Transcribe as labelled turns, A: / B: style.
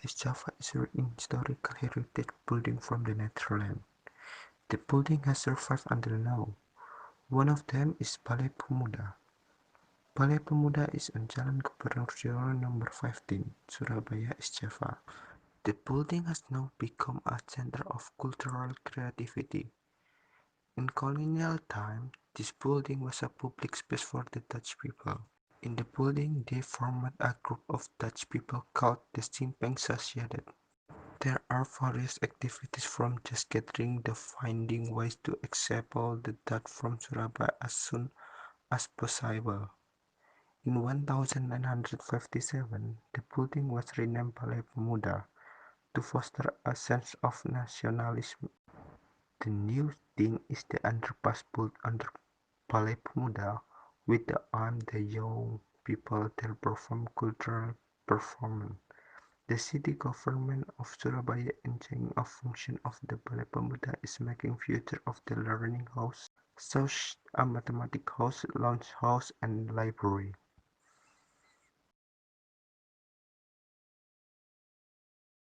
A: Java is an historical heritage building from the Netherlands. The building has survived until now. One of them is Balai Pemuda. Balai Pemuda is on Jalan Gubernur Joyo number 15, Surabaya, East Java. The building has now become a center of cultural creativity. In colonial times, this building was a public space for the Dutch people. In the building, they formed a group of Dutch people called the Simpang Sociedad. There are various activities from just gathering to finding ways to expel the Dutch from Surabaya as soon as possible. In 1957, the building was renamed Balai Pemuda to foster a sense of nationalism. The new thing is the underpass built under Balai Pemuda with the aim the young people there perform cultural performance. The city government of Surabaya, enjoying a function of the Balai Pemuda, is making future of the learning house, such a mathematics house, lounge house, and library.